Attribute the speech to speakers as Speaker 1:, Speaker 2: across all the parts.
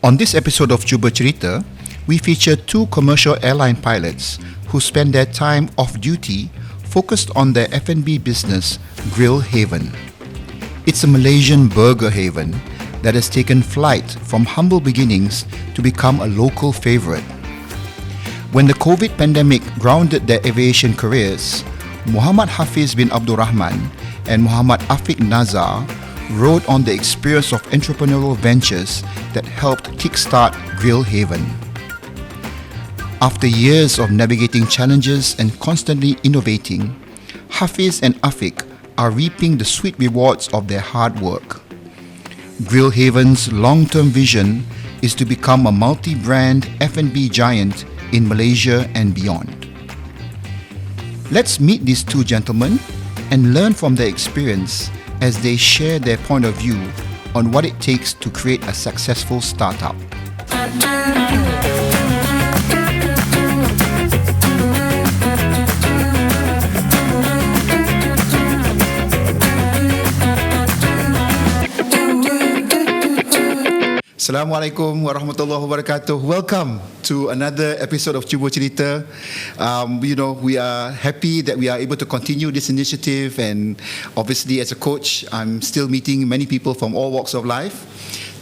Speaker 1: On this episode of Cuba Cerita, we feature two commercial airline pilots who spend their time off duty focused on their F&B business, Grill Haven. It's a Malaysian burger haven that has taken flight from humble beginnings to become a local favourite. When the COVID pandemic grounded their aviation careers, Muhammad Hafiz bin Abdul Rahman and Muhammad Afiq Nazar rode on the experience of entrepreneurial ventures that helped kickstart Grill Haven. After years of navigating challenges and constantly innovating, Hafiz and Afiq are reaping the sweet rewards of their hard work. Grill Haven's long-term vision is to become a multi-brand F&B giant in Malaysia and beyond. Let's meet these two gentlemen and learn from their experience as they share their point of view on what it takes to create a successful startup. Assalamualaikum warahmatullahi wabarakatuh. Welcome to another episode of Cuba Cerita. We are happy that we are able to continue this initiative, and obviously as a coach, I'm still meeting many people from all walks of life.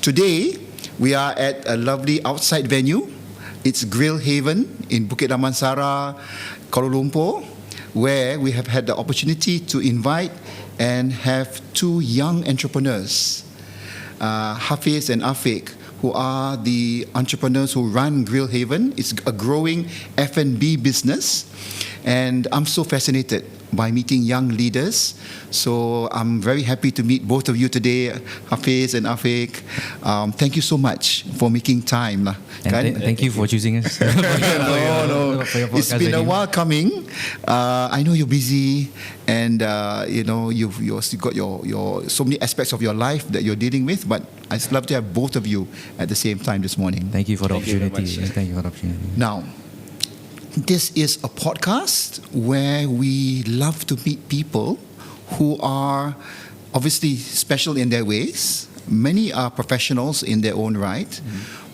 Speaker 1: Today, we are at a lovely outside venue. It's Grill Haven in Bukit Damansara, Kuala Lumpur, where we have had the opportunity to invite and have two young entrepreneurs, Hafiz and Afiq, who are the entrepreneurs who run Grill Haven. It's a growing F&B business, and I'm so fascinated by meeting young leaders. So I'm very happy to meet both of you today, Hafiz and Afiq. Thank you so much for making time.
Speaker 2: And thank you for choosing us.
Speaker 1: No. It's been a while coming. I know you're busy, and you've got your so many aspects of your life that you're dealing with. But I'd love to have both of you at the same time this morning.
Speaker 2: Thank you for the opportunity. Thank you for the opportunity.
Speaker 1: Now, this is a podcast where we love to meet people who are obviously special in their ways. Many are professionals in their own right.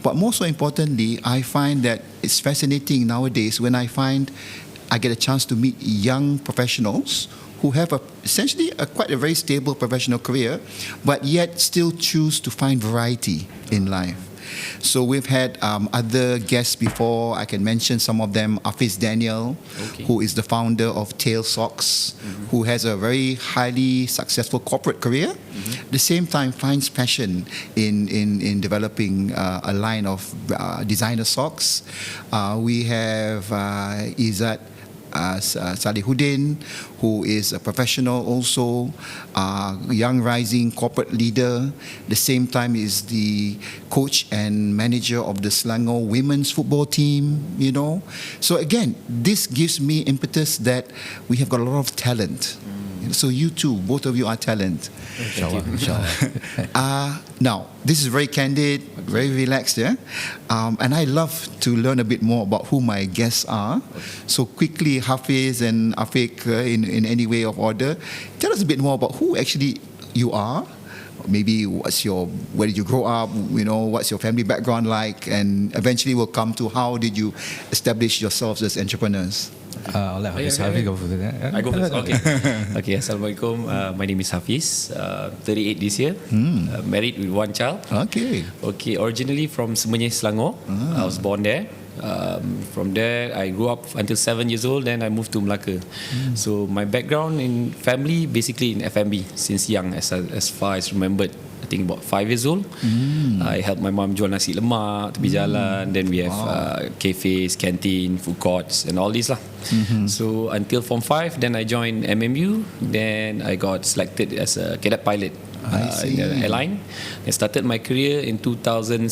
Speaker 1: But more so importantly, I find that it's fascinating nowadays when I get a chance to meet young professionals who have essentially quite a very stable professional career, but yet still choose to find variety in life. So we've had other guests before. I can mention some of them. Hafiz Daniel, who is the founder of Tail Socks, who has a very highly successful corporate career. At the same time, finds passion in developing a line of designer socks. We have Izzat Salihuddin, who is a professional also, young rising corporate leader. At the same time is the coach and manager of the Selangor women's football team, So again, this gives me impetus that we have got a lot of talent. So you too, both of you are talent.
Speaker 2: Inshallah.
Speaker 1: Now, this is very candid, very relaxed, and I love to learn a bit more about who my guests are. So quickly, Hafiz and Afiq, in any way of order, tell us a bit more about who actually you are. Maybe where did you grow up? What's your family background like? And eventually we'll come to how did you establish yourselves as entrepreneurs.
Speaker 2: I'll let Hafiz go for that.
Speaker 3: I go first. Okay. Assalamualaikum. My name is Hafiz. 38 this year. Married with one child.
Speaker 1: Okay.
Speaker 3: Originally from Semenyih, Selangor. I was born there. From there, I grew up until 7 years old. Then I moved to Melaka. So my background in family, basically in F&B since young, as far as remembered. I think about 5 years old. I helped my mom jual nasi lemak tepi jalan. Then we have cafes, canteen, food courts, and all this lah. So until Form 5, then I joined MMU. Then I got selected as a cadet pilot in the airline. I started my career in 2007.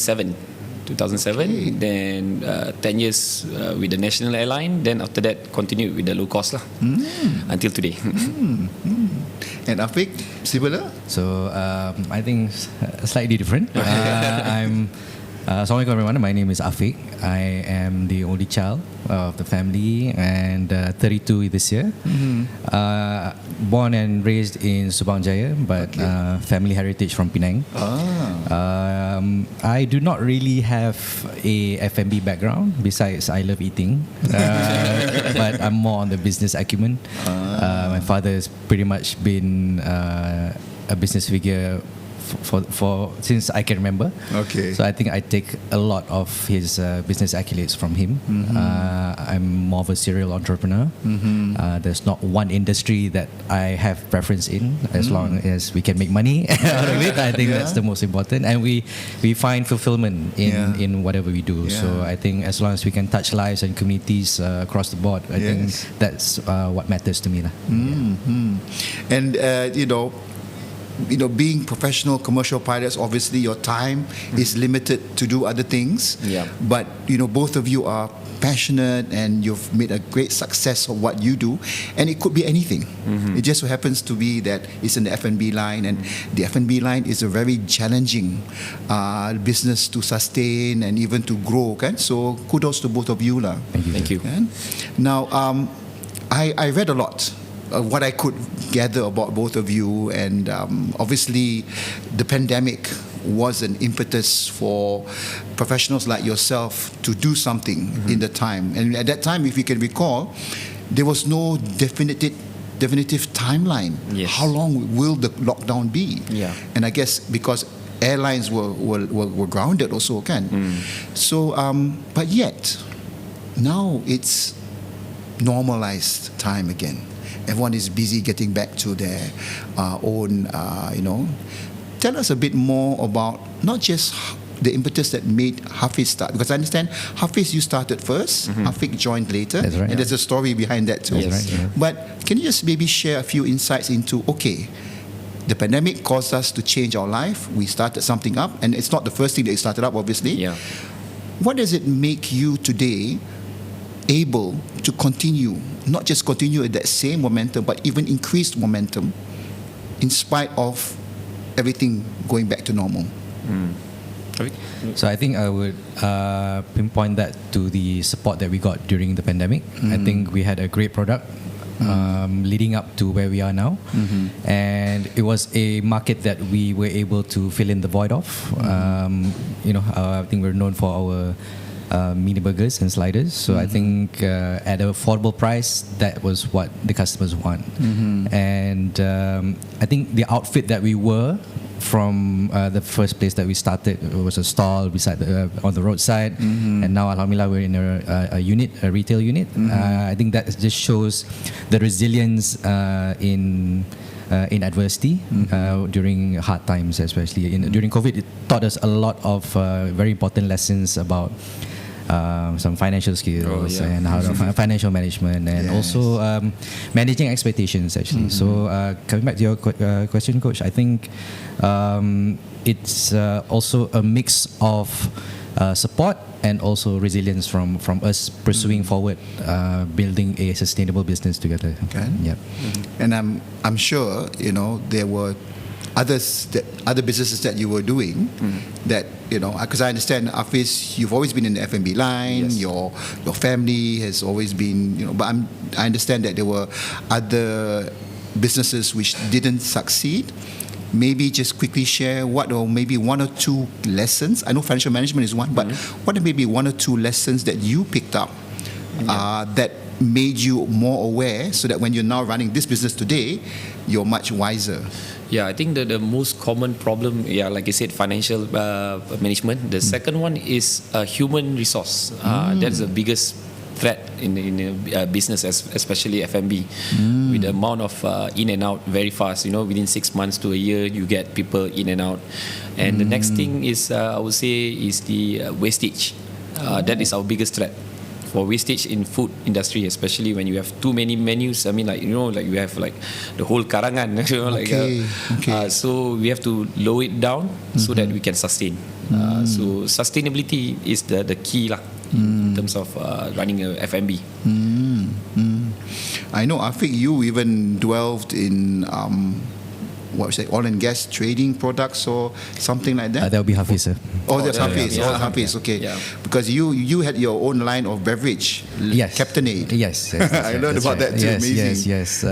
Speaker 3: Then 10 years with the national airline. Then after that, continued with the low cost lah until today.
Speaker 1: And Afiq, similar?
Speaker 2: So I think slightly different. I'm Assalamualaikum everyone. My name is Afiq. I am the only child of the family and 32 this year. Born and raised in Subang Jaya, but family heritage from Penang. I do not really have a F&B background. Besides, I love eating, but I'm more on the business acumen. My father has pretty much been a business figure for since I can remember. So I think I take a lot of his business accolades from him. I'm more of a serial entrepreneur. There's not one industry that I have preference in, as long as we can make money out of it. I think that's the most important, and we find fulfillment in whatever we do. So I think as long as we can touch lives and communities across the board, I think that's what matters to me.
Speaker 1: And being professional commercial pilots, obviously your time is limited to do other things. But both of you are passionate and you've made a great success of what you do, and it could be anything. It just so happens to be that it's in the F&B line, and the F&B line is a very challenging business to sustain and even to grow. So kudos to both of you.
Speaker 3: Thank you.
Speaker 1: Now, I read a lot. What I could gather about both of you, and obviously the pandemic was an impetus for professionals like yourself to do something in the time. And at that time, if you can recall, there was no definitive timeline. How long will the lockdown be? And I guess because airlines were grounded also, So, but yet, now it's normalized time again. Everyone is busy getting back to their own, Tell us a bit more about not just the impetus that made Hafiz start, because I understand Hafiz, you started first, Afiq joined later,
Speaker 2: That's right,
Speaker 1: and there's a story behind that too. But can you just maybe share a few insights into, the pandemic caused us to change our life, we started something up, and it's not the first thing that you started up, obviously. What does it make you today able to continue, not just continue at that same momentum, but even increased momentum in spite of everything going back to normal?
Speaker 2: So I think I would pinpoint that to the support that we got during the pandemic. I think we had a great product leading up to where we are now, and it was a market that we were able to fill in the void of. I think we're known for our mini burgers and sliders. So I think at an affordable price, that was what the customers want. And I think the outfit that we were from the first place that we started, it was a stall beside on the roadside, and now alhamdulillah we're in a retail unit. I think that just shows the resilience in adversity during hard times, especially during COVID. It taught us a lot of very important lessons about some financial skills and how to financial management, and also managing expectations actually. So coming back to your question, Coach, I think it's also a mix of support and also resilience from us pursuing forward, building a sustainable business together.
Speaker 1: And I'm sure there were other businesses that you were doing that because I understand, Hafiz, you've always been in the F&B line. Your family has always been but I understand that there were other businesses which didn't succeed. Maybe just quickly share maybe one or two lessons. I know financial management is one, but what are maybe one or two lessons that you picked up that made you more aware, so that when you're now running this business today, you're much wiser?
Speaker 3: I think the most common problem, like you said, financial management. The second one is human resource. That's the biggest threat in business, especially F&B, with the amount of in and out very fast. Within 6 months to a year, you get people in and out. And the next thing is, I would say, is the wastage. That is our biggest threat. For wastage in food industry, especially when you have too many menus. I mean, you have the whole karangan. So we have to lower it down so that we can sustain. So sustainability is the key in terms of running a F&B.
Speaker 1: I know, Afiq, you even dwelled in what we say, oil and gas trading products or something like that?
Speaker 2: That would be Hafiz, sir.
Speaker 1: Oh, that's Hafiz.
Speaker 3: yeah.
Speaker 1: Hafiz. Okay.
Speaker 3: Yeah.
Speaker 1: Because you had your own line of beverage,
Speaker 2: Yes.
Speaker 1: Captainade.
Speaker 2: Yes.
Speaker 1: I learned about that too. Amazing.
Speaker 2: Yes.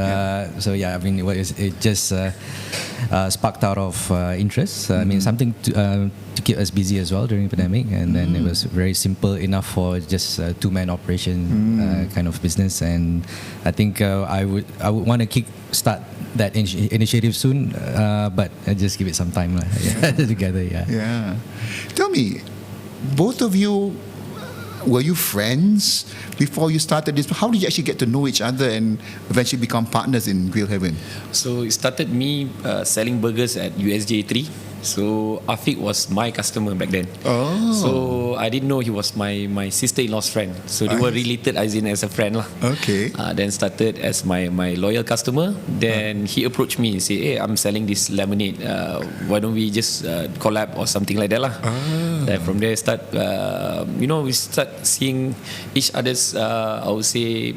Speaker 2: So yeah, I mean, it just sparked out of interest. I mean, something to keep us busy as well during the pandemic, and then it was very simple enough for just a two-man operation kind of business. And I think I would want to start that initiative soon, but I just give it some time together.
Speaker 1: Yeah. Tell me, both of you, were you friends before you started this? How did you actually get to know each other and eventually become partners in Grill Heaven?
Speaker 3: So it started me selling burgers at USJ 3. So Afiq was my customer back then.
Speaker 1: Oh.
Speaker 3: So I didn't know he was my sister-in-law's friend. So they were related as in as a friend lah.
Speaker 1: Okay.
Speaker 3: Then started as my loyal customer. Then he approached me and said, "Hey, I'm selling this lemonade. Why don't we just collab or something like that lah?" Then from there we start seeing each other's I would say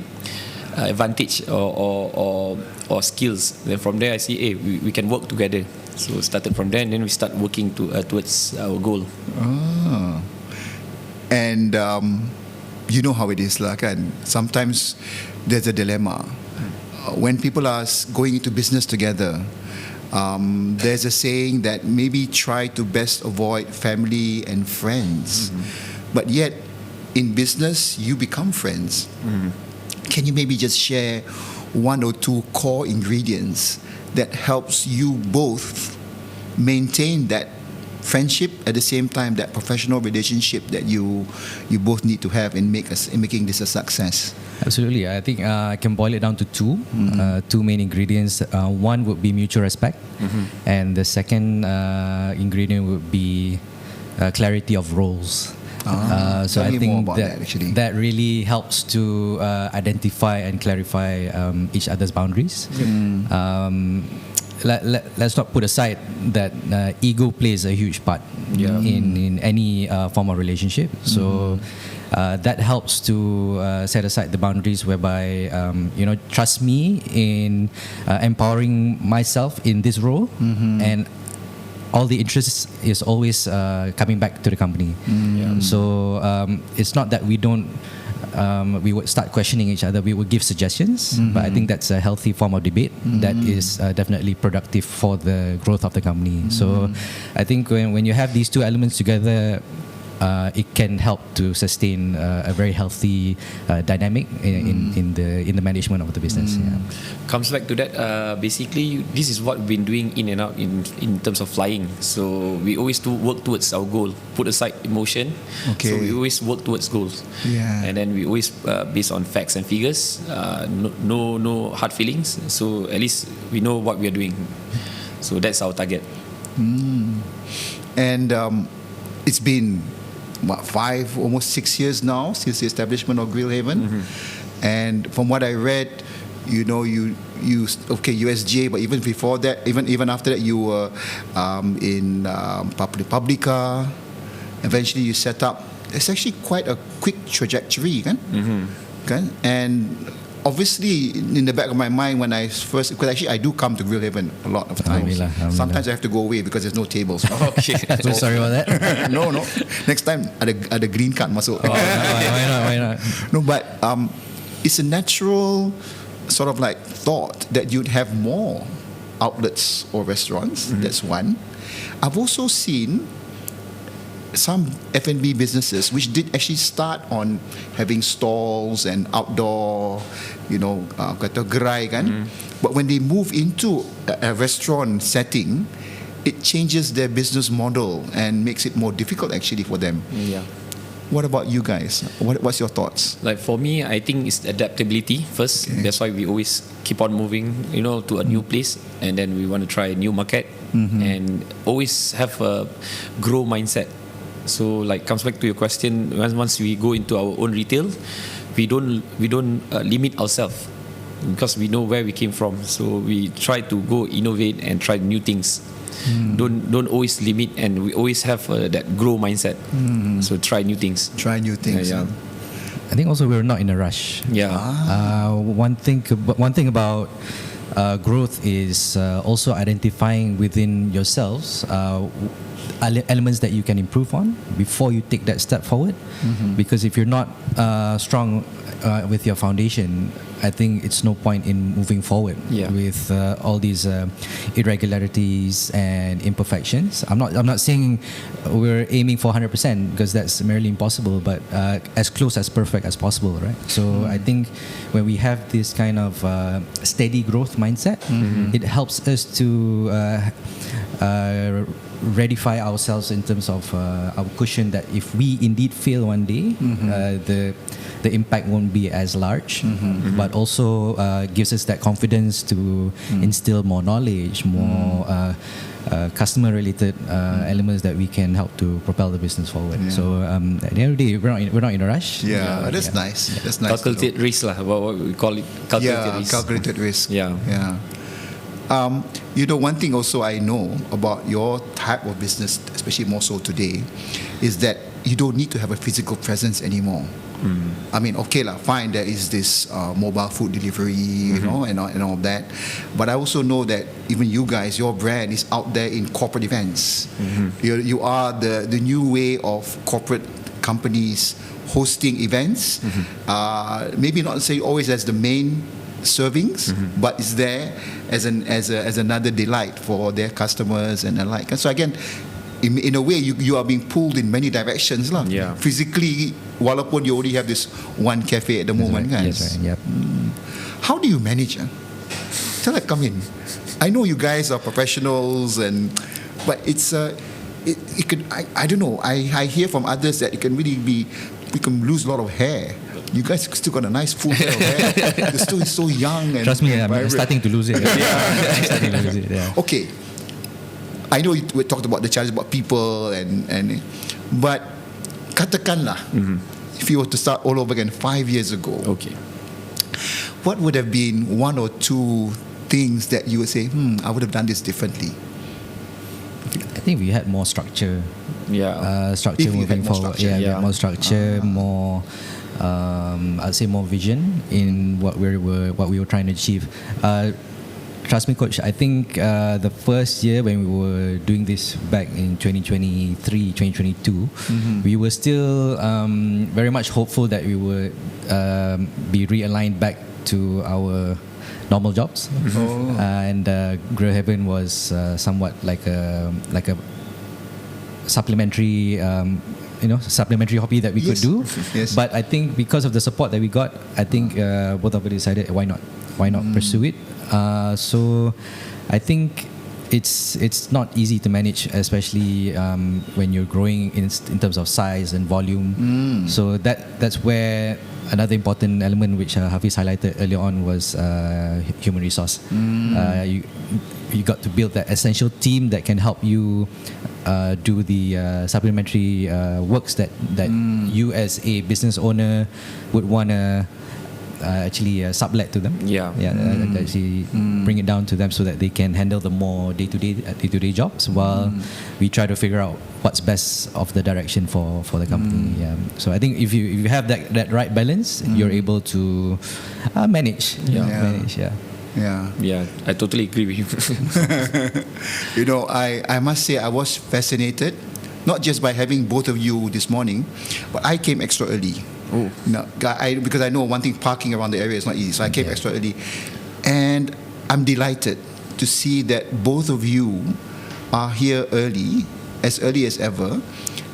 Speaker 3: advantage or skills. Then from there I see, hey, we can work together. So started from there, and then we start working towards our goal.
Speaker 1: And you know how it is lah kan. Sometimes there's a dilemma. When people are going into business together, there's a saying that maybe try to best avoid family and friends. But yet, in business, you become friends. Can you maybe just share one or two core ingredients that helps you both maintain that friendship at the same time that professional relationship that you both need to have in making this a success?
Speaker 2: Absolutely. I think I can boil it down to two main ingredients. One would be mutual respect, and the second ingredient would be clarity of roles. So I think that really helps to identify and clarify each other's boundaries. Let's not put aside that ego plays a huge part in any form of relationship. So that helps to set aside the boundaries whereby trust me in empowering myself in this role, and all the interest is always coming back to the company. So it's not that we don't we would start questioning each other. We would give suggestions, but I think that's a healthy form of debate that is definitely productive for the growth of the company. So I think when you have these two elements together, it can help to sustain a very healthy dynamic in the management of the business.
Speaker 3: Comes back to that. Basically, this is what we've been doing in and out in terms of flying. So we always work towards our goal. Put aside emotion.
Speaker 1: Okay.
Speaker 3: So we always work towards goals. And then we always based on facts and figures. No hard feelings. So at least we know what we are doing. So that's our target.
Speaker 1: And it's been almost 6 years now since the establishment of Grill Haven. And from what I read, you USJ, but even before that, even after that, you were in Publica. Eventually, you set up. It's actually quite a quick trajectory, kan? Okay? And obviously, in the back of my mind, when I first, because actually I do come to Grill Haven a lot of times. Sometimes I have to go away because there's no tables.
Speaker 3: Okay.
Speaker 2: So sorry about that.
Speaker 1: No. Next time, ada green card masuk.
Speaker 2: Why not?
Speaker 1: No, but it's a natural sort of like thought that you'd have more outlets or restaurants. That's one. I've also seen some F&B businesses which did actually start on having stalls and outdoor, kata gerai kan. But when they move into a restaurant setting, it changes their business model and makes it more difficult actually for them. What about you guys? What's your thoughts?
Speaker 3: Like for me, I think it's adaptability first. That's why we always keep on moving, to a new place, and then we want to try a new market, and always have a grow mindset. So like comes back to your question. Once we go into our own retail, we don't limit ourselves because we know where we came from. So we try to go innovate and try new things. Don't always limit, and we always have that grow mindset. So try new things.
Speaker 2: I think also we're not in a rush.
Speaker 3: One
Speaker 2: One thing about growth is also identifying within yourselves elements that you can improve on before you take that step forward. Because if you're not strong with your foundation, I think it's no point in moving forward with all these irregularities and imperfections. I'm not saying we're aiming for 100% because that's merely impossible, but as close as perfect as possible, right? So I think when we have this kind of steady growth mindset, it helps us to readify ourselves in terms of our cushion that if we indeed fail one day, the impact won't be as large, but also gives us that confidence to instill more knowledge, more customer-related elements that we can help to propel the business forward. So at the end of the day, we're not in a rush.
Speaker 1: That's nice. That's nice.
Speaker 3: Calculated risk lah, what we call it. Calculated risk.
Speaker 1: Calculated risk.
Speaker 3: Yeah.
Speaker 1: One thing also I know about your type of business, especially more so today, is that you don't need to have a physical presence anymore. I mean, okay lah, fine, there is this mobile food delivery, you know, and all that. But I also know that even you guys, your brand is out there in corporate events. You are the new way of corporate companies hosting events. Maybe not say always as the main servings, but it's there as another delight for their customers and the like. And so again, in a way, you are being pulled in many directions lah. Physically, walaupun you already have this one cafe at the moment, guys.
Speaker 2: That's right. Yep.
Speaker 1: How do you manage? Tell come in. I know you guys are professionals, but it's it could I don't know. I hear from others that it can really be, we can lose a lot of hair. You guys still got a nice full head of hair. You're still so young. And
Speaker 2: trust me, I'm starting to lose it. I'm starting to lose it.
Speaker 1: Okay. I know we talked about the challenge about people but katakanlah, if you were to start all over again 5 years ago, what would have been one or two things that you would say, I would have done this differently?
Speaker 2: I think we had more structure. Structure moving forward. More structure, more. I'd say more vision in what we were trying to achieve. Trust me, Coach, I think the first year when we were doing this back in 2023, 2022, we were still very much hopeful that we would be realigned back to our normal jobs. And Grill Heaven was somewhat like a supplementary supplementary hobby that we could do. But I think because of the support that we got, I think both of us decided why not pursue it. So I think it's not easy to manage, especially when you're growing in terms of size and volume. So that's where another important element which Hafiz highlighted earlier on was human resource. You got to build that essential team that can help you do the supplementary works that you as a business owner would want to actually sublet to them. Actually bring it down to them so that they can handle the more day-to-day jobs while we try to figure out what's best of the direction for the company. So I think if you have that right balance, you're able to manage.
Speaker 3: I totally agree with you.
Speaker 1: I must say I was fascinated, not just by having both of you this morning, but I came extra early. Because I know one thing, parking around the area is not easy, so I came extra early, and I'm delighted to see that both of you are here early as ever.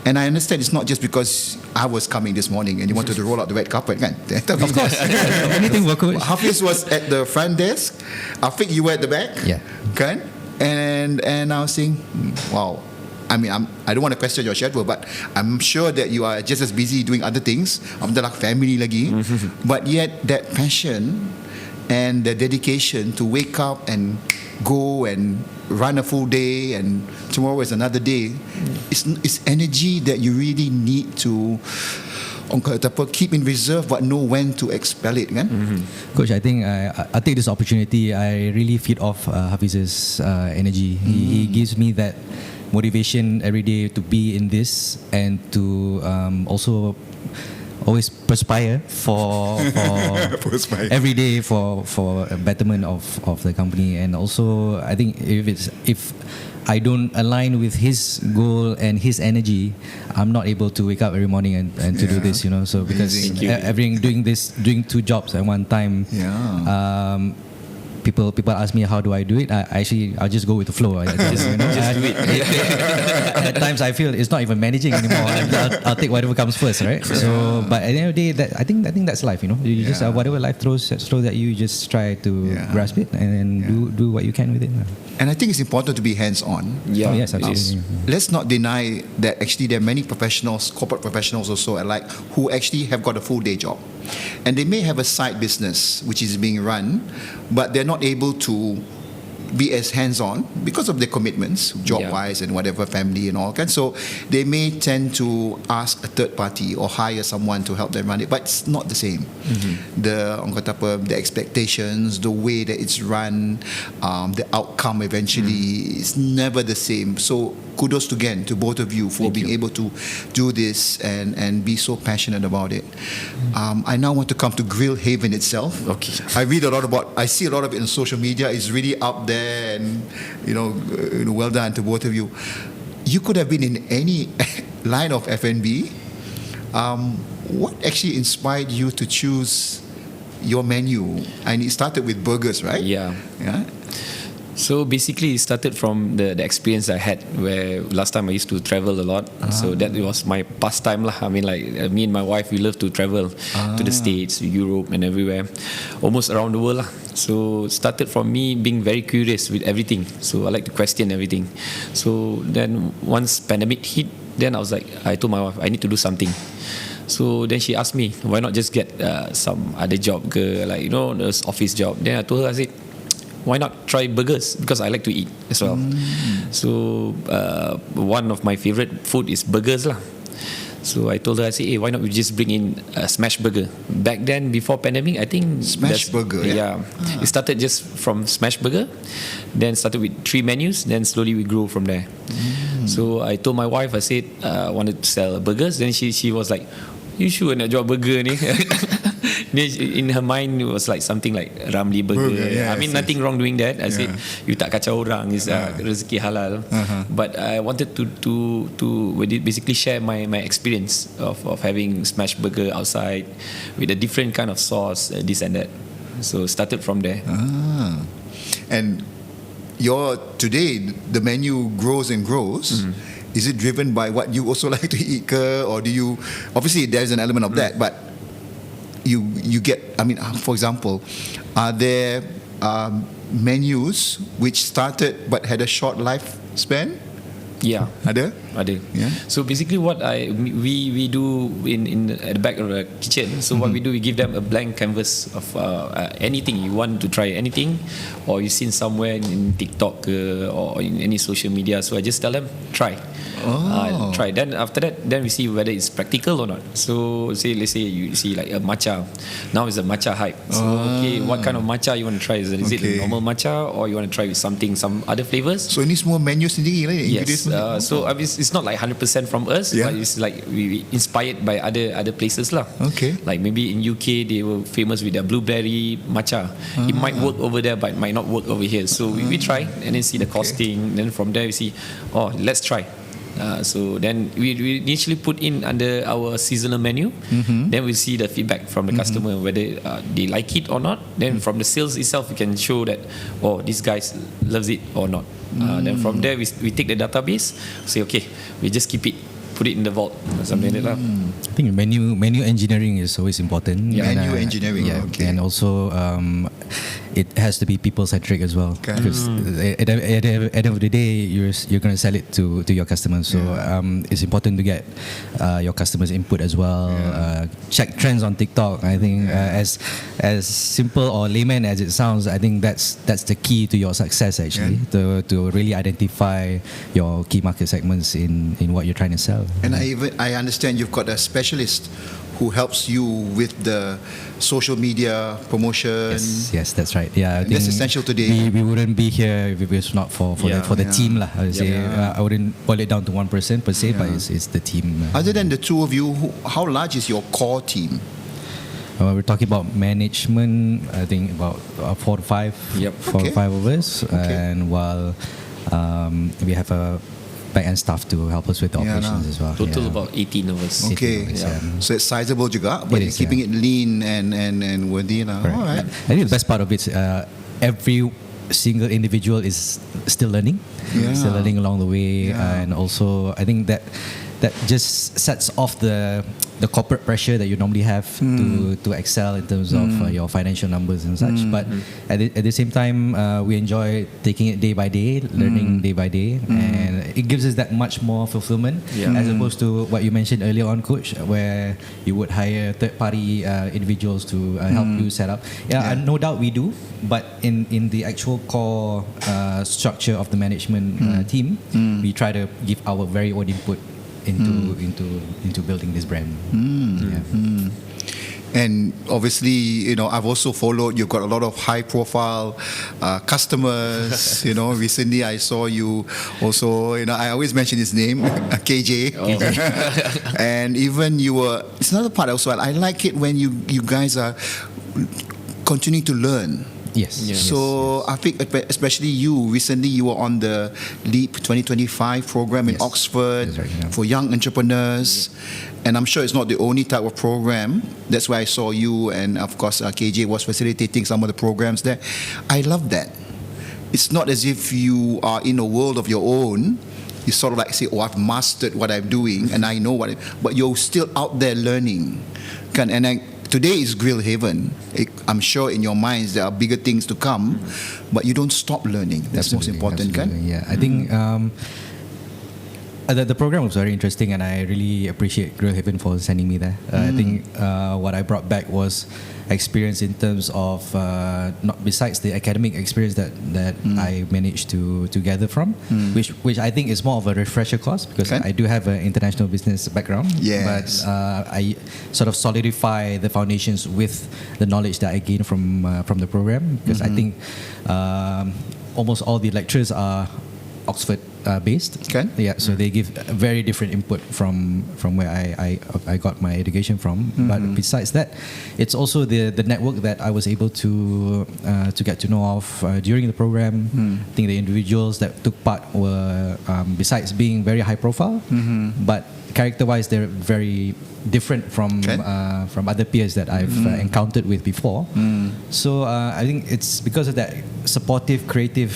Speaker 1: And I understand it's not just because I was coming this morning and you wanted to roll out the red carpet, kan?
Speaker 2: Of course. Anything for Coach.
Speaker 1: Hafiz was at the front desk. Afiq, you were at the back. Kan? And I was saying, wow. I mean, I don't want to question your schedule, but I'm sure that you are just as busy doing other things. Like family lagi. But yet that passion and the dedication to wake up and go and run a full day, and tomorrow is another day. It's energy that you really need to keep in reserve, but know when to expel it, kan?
Speaker 2: Coach, I think I take this opportunity. I really feed off Hafiz's energy. He gives me that motivation every day to be in this and to also always perspire for every day for a betterment of the company. And also I think if I don't align with his goal and his energy, I'm not able to wake up every morning and to do this, you know. So because everything doing 2 jobs at one time, people ask me how do I do it. I'll just go with the flow. Just do it. At times I feel it's not even managing anymore. I'll take whatever comes first, right? So, but at the end of the day, I think that's life. You know, you just whatever life throws at you, just try to grasp it and do what you can with it.
Speaker 1: And I think it's important to be hands-on.
Speaker 2: Yeah. Oh, yes, absolutely.
Speaker 1: Let's not deny that actually there are many professionals, corporate professionals also alike, who actually have got a full day job. And they may have a side business which is being run, but they're not able to be as hands-on because of their commitments, job-wise and whatever, family and all. So they may tend to ask a third party or hire someone to help them run it, but it's not the same. The expectations, the way that it's run, the outcome eventually is never the same. So kudos again to both of you for being able to do this and be so passionate about it. I now want to come to Grill Haven itself.
Speaker 3: Okay.
Speaker 1: I see a lot of it on social media. It's really up there, and well done to both of you. You could have been in any line of F&B. What actually inspired you to choose your menu? And it started with burgers, right?
Speaker 3: Yeah. So basically, it started from the experience I had, where last time I used to travel a lot. So that was my pastime lah. I mean, like me and my wife, we love to travel to the States, Europe, and everywhere, almost around the world lah. So it started from me being very curious with everything. So I like to question everything. So then once pandemic hit, then I told my wife, I need to do something. So then she asked me, why not just get some other job, this office job. Then I told her, I said, why not try burgers? Because I like to eat as well. So one of my favorite food is burgers lah. So I told her, I said, hey, why not we just bring in a smash burger? Back then, before pandemic, I think
Speaker 1: smash burger.
Speaker 3: It started just from smash burger, then started with 3 menus, then slowly we grew from there. So I told my wife, I said, I wanted to sell burgers. Then she was like, you sure nak jual burger ni? In her mind, it was like something like Ramli burger. I mean, nothing wrong doing that. I said, you tak kacau orang, is rezeki halal. But I wanted to basically share my experience of having smash burger outside with a different kind of sauce, this and that. So started from there.
Speaker 1: And today the menu grows and grows. Is it driven by what you also like to eat, or do you? Obviously, there's an element of that, but you get. I mean, for example, are there menus which started but had a short lifespan?
Speaker 3: Yeah,
Speaker 1: ada.
Speaker 3: Yeah. So basically, what we do at the back of the kitchen. So what we do, we give them a blank canvas of anything you want to try, anything, or you've seen somewhere in TikTok or in any social media. So I just tell them try. Try. Then after that, then we see whether it's practical or not. So let's say you see like a matcha. Now it's a matcha hype. So what kind of matcha you want to try? Is it a normal matcha, or you want to try with some other flavors?
Speaker 1: So ini semua menu sendiri lah.
Speaker 3: Yes. So it's not like 100% from us, but it's like we inspired by other places lah.
Speaker 1: Okay.
Speaker 3: Like maybe in UK they were famous with their blueberry matcha. It might work over there, but it might not work over here. So we try and then see the costing. Then from there we see, let's try. So then we initially put in under our seasonal menu. Then we see the feedback from the customer, whether they like it or not. Then from the sales itself, we can show that these guys loves it or not. Then from there we take the database, say okay, we just keep it, put it in the vault or something like that.
Speaker 2: I think menu engineering is always important.
Speaker 1: Menu engineering,
Speaker 2: and also it has to be people centric as well. Because at the end of the day, you're going to sell it to your customers. So it's important to get your customers' input as well. Check trends on TikTok. I think as simple or layman as it sounds, I think that's the key to your success actually. To really identify your key market segments in what you're trying to sell.
Speaker 1: And I understand you've got a specialist who helps you with the social media promotion.
Speaker 2: Yes, that's right. Yeah, I think
Speaker 1: that's essential today.
Speaker 2: We wouldn't be here if it was not for the team lah. I would say I wouldn't boil it down to one person per se, but it's the team.
Speaker 1: Other than the two of you, how large is your core team?
Speaker 2: We're talking about management. I think about 4 to 5.
Speaker 3: Yep.
Speaker 2: 4 or 5 of us, and while we have a back-end staff to help us with the operations as well.
Speaker 3: Total about 18 of us.
Speaker 1: Okay, so it's sizable juga, but you're keeping it lean and worthy now. All right.
Speaker 2: I think the best part of it, every single individual is still learning, along the way, and also I think that just sets off the corporate pressure that you normally have to excel in terms of your financial numbers and such. But at the same time, we enjoy taking it day by day, learning day by day, and it gives us that much more fulfillment as opposed to what you mentioned earlier on, Coach, where you would hire third-party individuals to help you set up. And no doubt we do, but in the actual core structure of the management team, we try to give our very own input into building this brand.
Speaker 1: And obviously, I've also followed. You've got a lot of high-profile customers. Recently I saw you also. I always mention his name, KJ. And even you were. It's another part also. I like it when you guys are continuing to learn.
Speaker 2: Yes.
Speaker 1: So I think, especially you, recently you were on the LEAP 2025 program in Oxford for young entrepreneurs. And I'm sure it's not the only type of program. That's why I saw you, and of course KJ was facilitating some of the programs there. I love that. It's not as if you are in a world of your own. You sort of like say, I've mastered what I'm doing and I know but you're still out there learning. Today is Grill Haven. I'm sure in your minds there are bigger things to come, but you don't stop learning. That's most important, kan?
Speaker 2: Yeah, I think the program was very interesting, and I really appreciate Grill Haven for sending me there. I think what I brought back was experience in terms of not besides the academic experience that I managed to gather from, which I think is more of a refresher course because I do have an international business background. But I sort of solidify the foundations with the knowledge that I gained from the program, because I think almost all the lecturers are Oxford based. So they give a very different input from where I got my education from. But besides that, it's also the network that I was able to get to know of during the program. I think the individuals that took part were, besides being very high profile, but character-wise they're very different from other peers that I've encountered with before. So I think it's because of that supportive, creative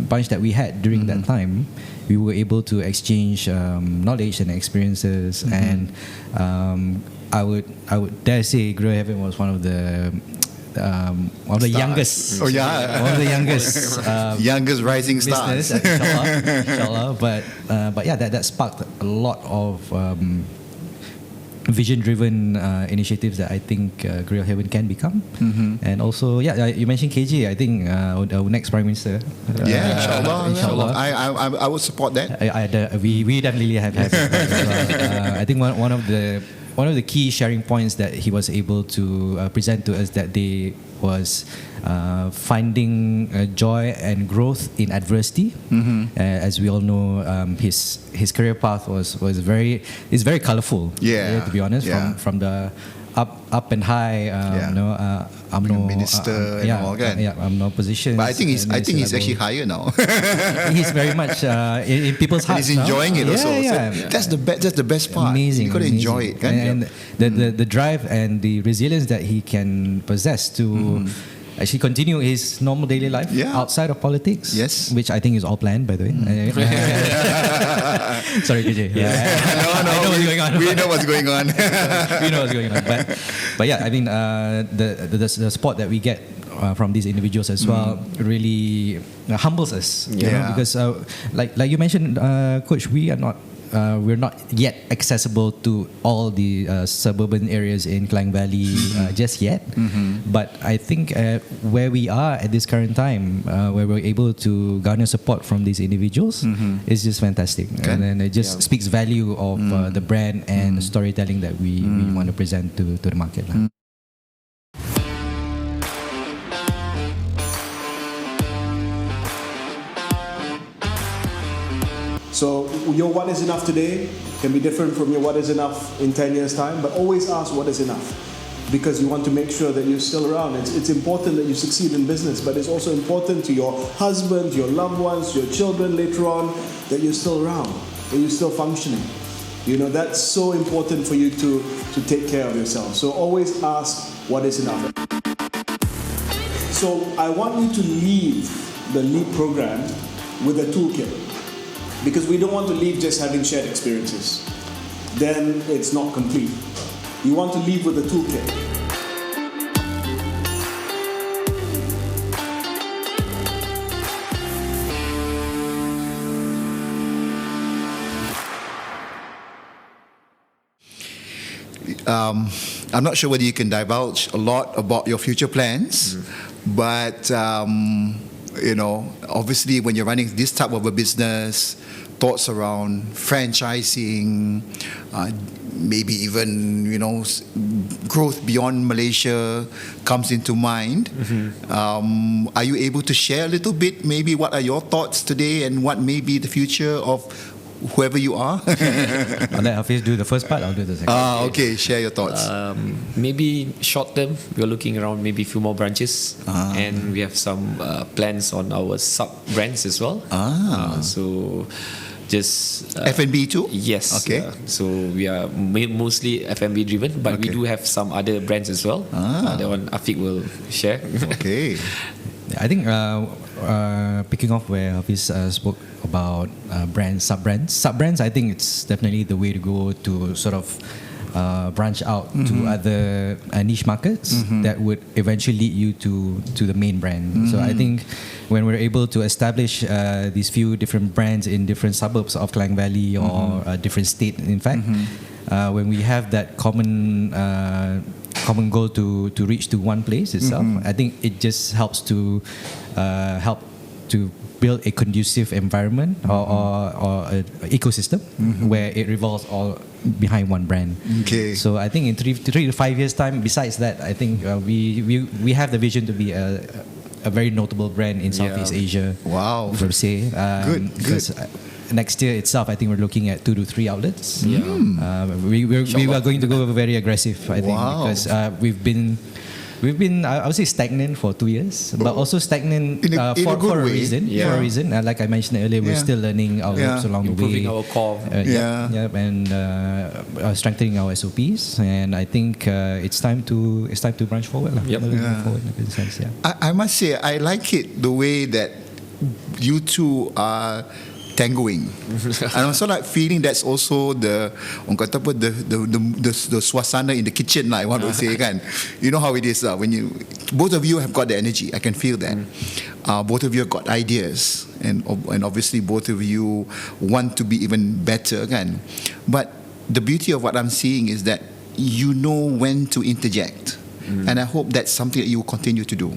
Speaker 2: bunch that we had during that time, we were able to exchange knowledge and experiences. And I would dare say Grow Heaven was one of the youngest. One of the youngest.
Speaker 1: Youngest rising stars.
Speaker 2: Inshallah. But yeah, that sparked a lot of vision-driven initiatives that I think Grill Haven can become. And also, you mentioned KJ. I think our next Prime Minister.
Speaker 1: Inshallah. I would support that.
Speaker 2: We definitely have. I think one of the key sharing points that he was able to present to us that day was finding joy and growth in adversity. As we all know, his career path was very colourful. To be honest, from the up and high. I'm no
Speaker 1: minister and all that.
Speaker 2: I'm no position.
Speaker 1: But I think he's actually higher now.
Speaker 2: He's very much in people's hearts.
Speaker 1: And he's enjoying it also.
Speaker 2: So
Speaker 1: that's the best part.
Speaker 2: Amazing.
Speaker 1: You got to enjoy it, kan?
Speaker 2: And the drive and the resilience that he can possess to actually continue his normal daily life outside of politics.
Speaker 1: Yes.
Speaker 2: Which I think is all planned, by the way. Sorry, KJ.
Speaker 1: No,
Speaker 2: I know what's going on.
Speaker 1: We know what's going on.
Speaker 2: We know what's going on. But yeah, I mean, the support that we get from these individuals as well really humbles us. Because like you mentioned, Coach, we are not we're not yet accessible to all the suburban areas in Klang Valley just yet. But I think where we are at this current time, where we're able to garner support from these individuals, is just fantastic.
Speaker 1: Okay.
Speaker 2: And then it just speaks value of the brand and storytelling that we want to present to the market.
Speaker 4: So your what is enough today can be different from your what is enough in 10 years' time, but always ask what is enough, because you want to make sure that you're still around. It's important that you succeed in business, but it's also important to your husband, your loved ones, your children later on, that you're still around, that you're still functioning. You know, that's so important for you to take care of yourself. So always ask what is enough. So I want you to leave the LEAP program with a toolkit, because we don't want to leave just having shared experiences. Then it's not complete. You want to leave with a toolkit.
Speaker 1: I'm not sure whether you can divulge a lot about your future plans, but you know, obviously when you're running this type of a business, thoughts around franchising, maybe even, you know, growth beyond Malaysia comes into mind. Are you able to share a little bit, maybe what are your thoughts today and what may be the future of whoever you are?
Speaker 2: I'll let Hafiz do the first part, I'll do the second.
Speaker 1: Okay, share your thoughts.
Speaker 3: Maybe short term, we're looking around maybe a few more branches, and we have some plans on our sub brands as well. So just
Speaker 1: F&B too?
Speaker 3: Yes.
Speaker 1: Okay.
Speaker 3: So we are mostly F&B driven, but we do have some other brands as well. That one Afiq will share.
Speaker 1: Okay.
Speaker 2: I think picking off where Hafiz spoke about brands, sub-brands, I think it's definitely the way to go to sort of branch out to other niche markets that would eventually lead you to the main brand. So I think when we're able to establish these few different brands in different suburbs of Klang Valley or a different state, in fact, when we have that common goal to reach to one place itself, I think it just helps to build a conducive environment or an ecosystem where it revolves all behind one brand.
Speaker 1: Okay.
Speaker 2: So I think in 3 to 5 years' time, besides that, I think we have the vision to be a very notable brand in Southeast Asia.
Speaker 1: Wow.
Speaker 2: Per se.
Speaker 1: Good.
Speaker 2: Next year itself, I think we're looking at 2 to 3 outlets. We are going to go very aggressive, I think, because we've been I would say stagnant for 2 years, but also stagnant for a reason. For a reason, like I mentioned earlier, we're still learning our ropes along the way,
Speaker 3: improving our core.
Speaker 2: And strengthening our SOPs. And I think it's time to branch forward. Forward in a sense,
Speaker 1: I must say, I like it the way that you two are tangoing. And also like feeling that's also the suasana in the kitchen, I want to say, kan. You know how it is when you both of you have got the energy. I can feel that. Both of you have got ideas, and obviously both of you want to be even better, kan. But the beauty of what I'm seeing is that you know when to interject. And I hope that's something that you will continue to do,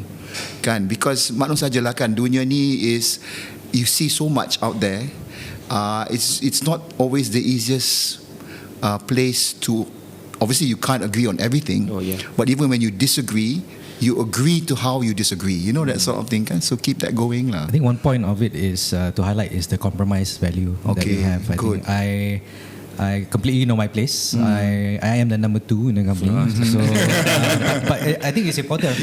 Speaker 1: kan. Because maklum sajalah, kan, dunia ni is, you see so much out there. It's not always the easiest place to. Obviously, you can't agree on everything. But even when you disagree, you agree to how you disagree. You know, that sort of thing. So keep that going, lah.
Speaker 2: I think one point of it is to highlight is the compromise value that we have. I completely know my place. I am the number 2 in the company. So, but I think it's important. I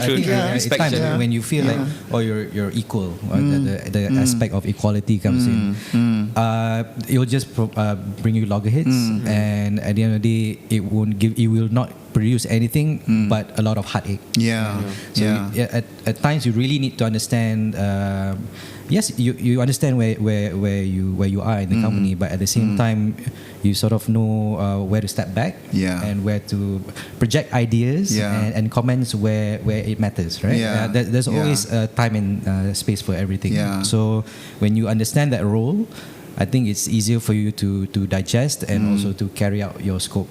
Speaker 2: think it's times when you feel like, you're equal, or the aspect of equality comes in. It'll just bring you loggerheads, and at the end of the day, it will not produce anything but a lot of heartache. At times you really need to understand. Yes, you understand where you are in the company, but at the same time, you sort of know where to step back and where to project ideas and comments where it matters, right? There's always time and space for everything. So when you understand that role, I think it's easier for you to digest and also to carry out your scope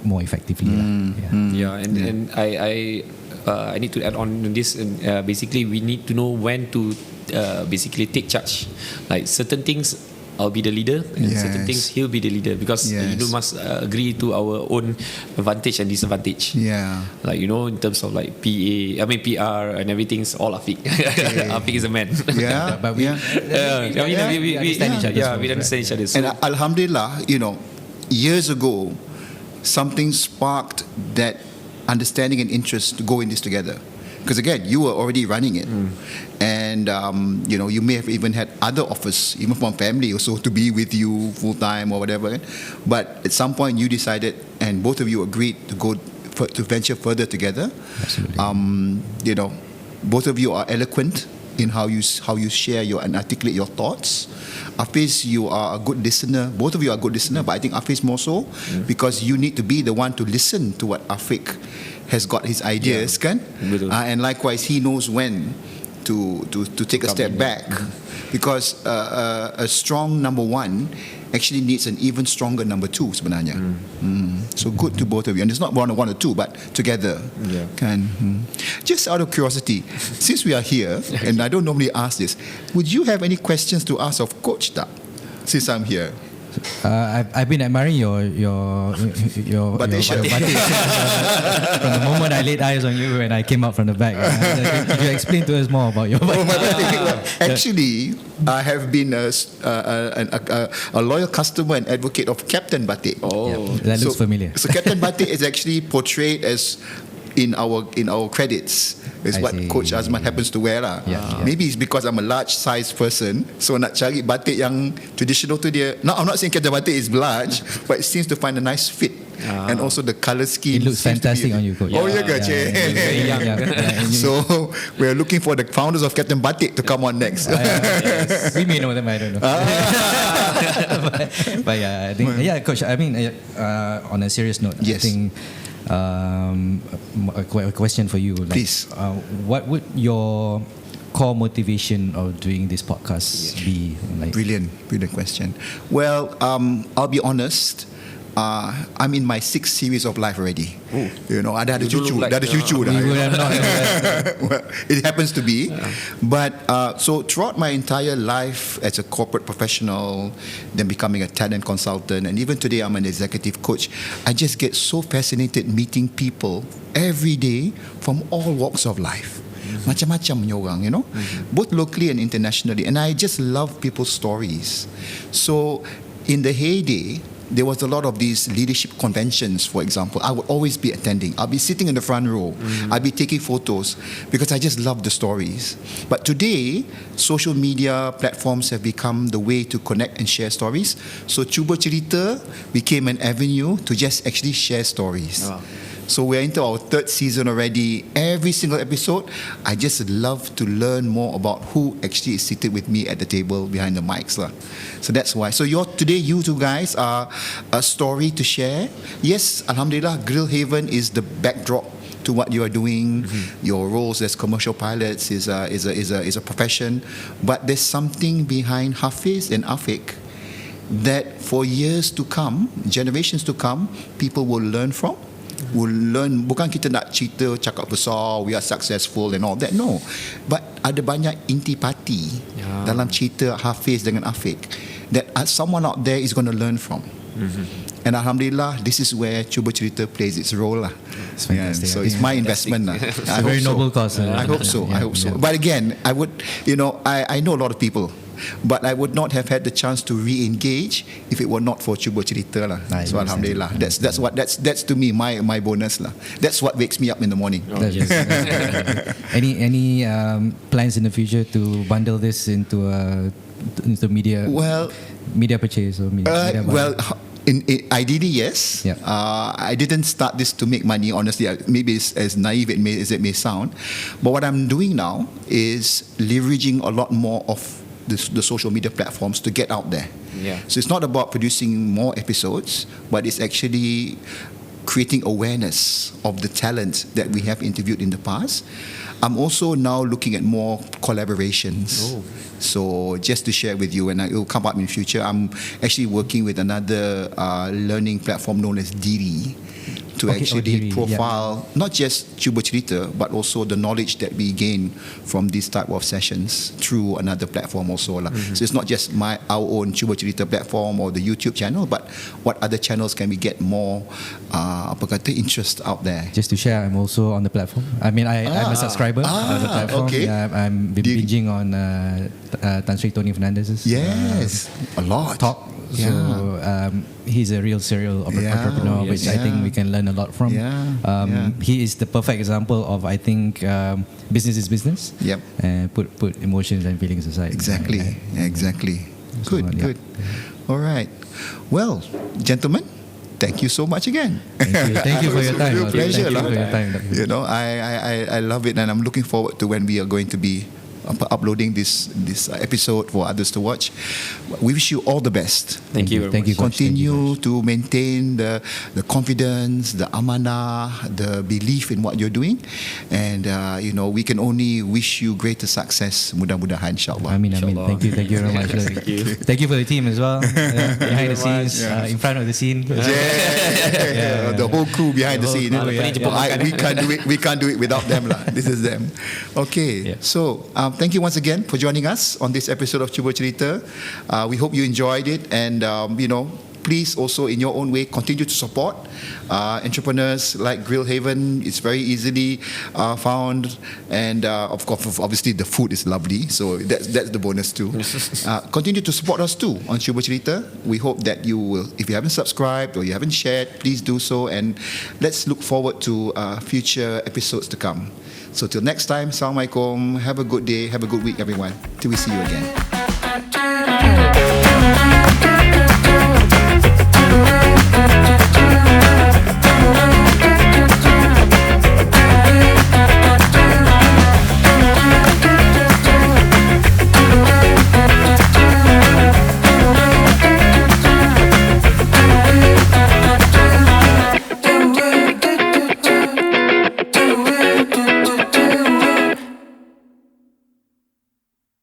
Speaker 2: more effectively.
Speaker 3: And I need to add on this. Basically, we need to know when to basically take charge. Like certain things, I'll be the leader, and certain things he'll be the leader, because you must agree to our own advantage and disadvantage. Like in terms of like PR and everything's all Afiq. Afiq is a man.
Speaker 2: But we understand each other.
Speaker 3: We understand each other. So,
Speaker 1: And Alhamdulillah, years ago, something sparked that understanding and interest to go in this together. Because again, you were already running it, and you may have even had other offers, even from family, also to be with you full time or whatever. But at some point, you decided, and both of you agreed to go to venture further together.
Speaker 2: Absolutely.
Speaker 1: Both of you are eloquent in how you share and articulate your thoughts. Hafiz, you are a good listener. Both of you are good listener, but I think Hafiz more so because you need to be the one to listen to what Afiq has got his ideas, kan? And likewise, he knows when to take a step back, because a strong number one actually needs an even stronger number two sebenarnya. So good to both of you, and it's not one or two, but together. Kan? Just out of curiosity, since we are here, and I don't normally ask this, would you have any questions to ask of Coach tak? Since I'm here.
Speaker 2: I've been admiring your
Speaker 1: batik shirt.
Speaker 2: From the moment I laid eyes on you when I came out from the back. Could you explain to us more about your batik?
Speaker 1: My batik. Actually, I have been a loyal customer and advocate of Captain Batik.
Speaker 2: That looks familiar.
Speaker 1: So Captain Batik is actually portrayed as in our credits. Is what Coach Azman happens to wear lah. Maybe it's because I'm a large size person, so nak cari batik yang traditional tu dia. No, I'm not saying Captain Batik is large, but it seems to find a nice fit. And also the colour scheme.
Speaker 2: It looks fantastic on you, Coach.
Speaker 1: Very young. So we're looking for the founders of Captain Batik to come on next.
Speaker 2: We may know them, I don't know. But I think, Coach, I mean, on a serious note, I think a question for you.
Speaker 1: Please.
Speaker 2: What would your core motivation of doing this podcast be?
Speaker 1: Brilliant question. Well, I'll be honest. I'm in my 6th series of life already. Ada cucu. Well, it happens to be. But so throughout my entire life as a corporate professional, then becoming a talent consultant, and even today I'm an executive coach, I just get so fascinated meeting people every day from all walks of life. Macam-macam orang, both locally and internationally. And I just love people's stories. So in the heyday, there was a lot of these leadership conventions, for example. I would always be attending. I'll be sitting in the front row. I'll be taking photos because I just love the stories. But today, social media platforms have become the way to connect and share stories. So Cuba Cerita became an avenue to just actually share stories. So we're into our 3rd season already. Every single episode, I just love to learn more about who actually is seated with me at the table behind the mics lah. So that's why. So today you two guys are a story to share. Yes, Alhamdulillah, Grill Haven is the backdrop to what you are doing. Your roles as commercial pilots is a profession, but there's something behind Hafiz and Afiq that for years to come, generations to come, people will learn from. Will learn. Bukan kita nak cerita cakap besar, we are successful and all that. No, but ada banyak intipati dalam cerita Hafiz dengan Afiq that someone out there is going to learn from. And Alhamdulillah, this is where Cuba Cerita plays its role lah. So it's my investment lah.
Speaker 2: It's a very noble cause.
Speaker 1: I hope so. But again, I would, I know a lot of people, but I would not have had the chance to re-engage if it were not for Cuba Cerita lah. So Alhamdulillah, that's to me my bonus lah. That's what wakes me up in the morning.
Speaker 2: Any plans in the future to bundle this into media?
Speaker 1: Well,
Speaker 2: media purchase or media
Speaker 1: ideally, yes. I didn't start this to make money, honestly. Maybe it's as naive as it may sound. But what I'm doing now is leveraging a lot more of the social media platforms to get out there. So it's not about producing more episodes, but it's actually creating awareness of the talent that we have interviewed in the past. I'm also now looking at more collaborations.
Speaker 3: Oh.
Speaker 1: So just to share with you, and it will come up in future, I'm actually working with another learning platform known as Diri to actually
Speaker 2: Diri,
Speaker 1: profile not just Cuba Cerita but also the knowledge that we gain from these type of sessions through another platform also lah. So it's not just our own Cuba Cerita platform or the YouTube channel, but what other channels can we get more interest out there.
Speaker 2: Just to share, I'm also on the platform. I mean, I'm a subscriber of the platform.
Speaker 1: Okay.
Speaker 2: Yeah, I'm binging on Tan Sri Tony Fernandez's
Speaker 1: Yes, a lot.
Speaker 2: talk. So he's a real serial entrepreneur, which I think we can learn a lot from. He is the perfect example of, I think, business is business.
Speaker 1: Yep.
Speaker 2: And put emotions and feelings aside.
Speaker 1: Exactly.
Speaker 2: So,
Speaker 1: Good. All right. Well, gentlemen, thank you so much again.
Speaker 2: Thank you for your time.
Speaker 1: Real pleasure,
Speaker 2: Thank you
Speaker 1: lah.
Speaker 2: for your time.
Speaker 1: You know, I love it, and I'm looking forward to when we are going to be uploading this episode for others to watch. We wish you all the best.
Speaker 3: Thank you very
Speaker 2: Thank you.
Speaker 3: much.
Speaker 1: Continue to maintain the confidence, the amanah, the belief in what you're doing, and we can only wish you greater success. Mudah-mudahan, insyaAllah.
Speaker 2: Amin.
Speaker 3: Inshallah.
Speaker 2: Thank you very much.
Speaker 3: Thank you.
Speaker 2: Thank you for the team as well. Behind the scenes, in front of the scene.
Speaker 1: The whole crew behind the scene. We can't do it without them lah. This is them. Okay. So thank you once again for joining us on this episode of Cuba Cerita. We hope you enjoyed it, and please also in your own way continue to support entrepreneurs like Grill Haven. It's very easily found, and of course, obviously the food is lovely, so that's the bonus too. Continue to support us too on Cuba Cerita. We hope that you will, if you haven't subscribed or you haven't shared, please do so, and let's look forward to future episodes to come. So till next time, Assalamualaikum. Have a good day, have a good week, everyone. Till we see you again.